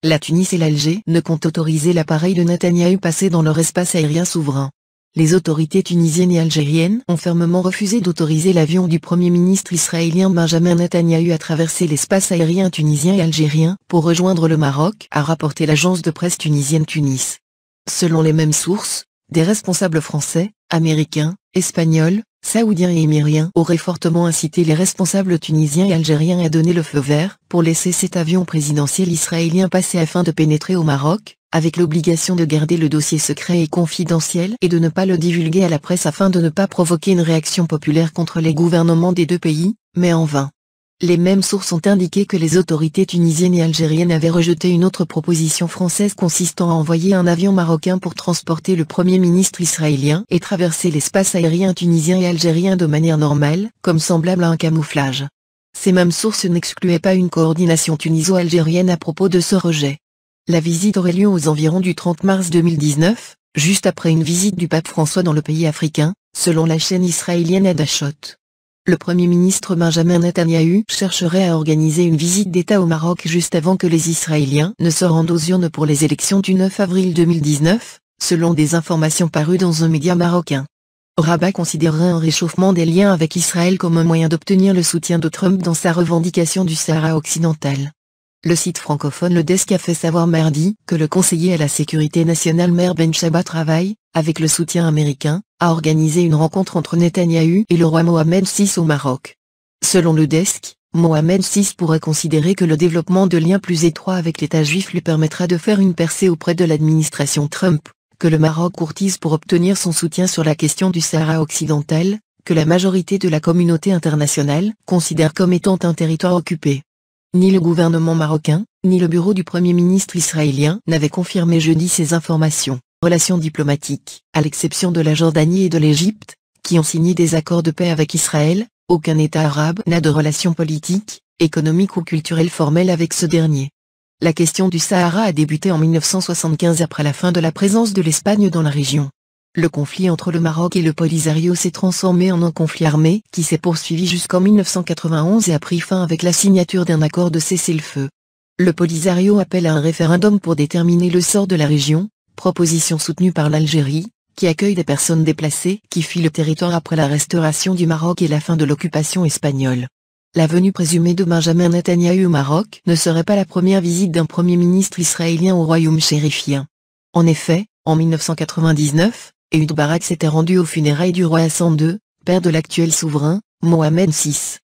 la Tunis et l'Alger ne comptent autoriser l'appareil de Netanyahou passer dans leur espace aérien souverain. Les autorités tunisiennes et algériennes ont fermement refusé d'autoriser l'avion du Premier ministre israélien Benjamin Netanyahou à traverser l'espace aérien tunisien et algérien pour rejoindre le Maroc, a rapporté l'agence de presse tunisienne Tunis. Selon les mêmes sources, des responsables français, américains, espagnols, saoudiens et émiriens auraient fortement incité les responsables tunisiens et algériens à donner le feu vert pour laisser cet avion présidentiel israélien passer afin de pénétrer au Maroc, avec l'obligation de garder le dossier secret et confidentiel et de ne pas le divulguer à la presse afin de ne pas provoquer une réaction populaire contre les gouvernements des deux pays, mais en vain. Les mêmes sources ont indiqué que les autorités tunisiennes et algériennes avaient rejeté une autre proposition française consistant à envoyer un avion marocain pour transporter le Premier ministre israélien et traverser l'espace aérien tunisien et algérien de manière normale, comme semblable à un camouflage. Ces mêmes sources n'excluaient pas une coordination tuniso-algérienne à propos de ce rejet. La visite aurait lieu aux environs du 30 mars 2019, juste après une visite du pape François dans le pays africain, selon la chaîne israélienne Hadashot. Le Premier ministre Benjamin Netanyahou chercherait à organiser une visite d'État au Maroc juste avant que les Israéliens ne se rendent aux urnes pour les élections du 9 avril 2019, selon des informations parues dans un média marocain. Rabat considérerait un réchauffement des liens avec Israël comme un moyen d'obtenir le soutien de Trump dans sa revendication du Sahara occidental. Le site francophone Le Desk a fait savoir mardi que le conseiller à la sécurité nationale Meir Ben Shabbat travaille, avec le soutien américain, à organiser une rencontre entre Netanyahou et le roi Mohamed VI au Maroc. Selon Le Desk, Mohamed VI pourrait considérer que le développement de liens plus étroits avec l'État juif lui permettra de faire une percée auprès de l'administration Trump, que le Maroc courtise pour obtenir son soutien sur la question du Sahara occidental, que la majorité de la communauté internationale considère comme étant un territoire occupé. Ni le gouvernement marocain, ni le bureau du Premier ministre israélien n'avaient confirmé jeudi ces informations. Relations diplomatiques, à l'exception de la Jordanie et de l'Égypte, qui ont signé des accords de paix avec Israël, aucun État arabe n'a de relations politiques, économiques ou culturelles formelles avec ce dernier. La question du Sahara a débuté en 1975 après la fin de la présence de l'Espagne dans la région. Le conflit entre le Maroc et le Polisario s'est transformé en un conflit armé qui s'est poursuivi jusqu'en 1991 et a pris fin avec la signature d'un accord de cessez-le-feu. Le Polisario appelle à un référendum pour déterminer le sort de la région, proposition soutenue par l'Algérie, qui accueille des personnes déplacées qui fuient le territoire après la restauration du Maroc et la fin de l'occupation espagnole. La venue présumée de Benjamin Netanyahou au Maroc ne serait pas la première visite d'un Premier ministre israélien au royaume chérifien. En effet, en 1999, Ehud Barak s'était rendu aux funérailles du roi Hassan II, père de l'actuel souverain, Mohamed VI.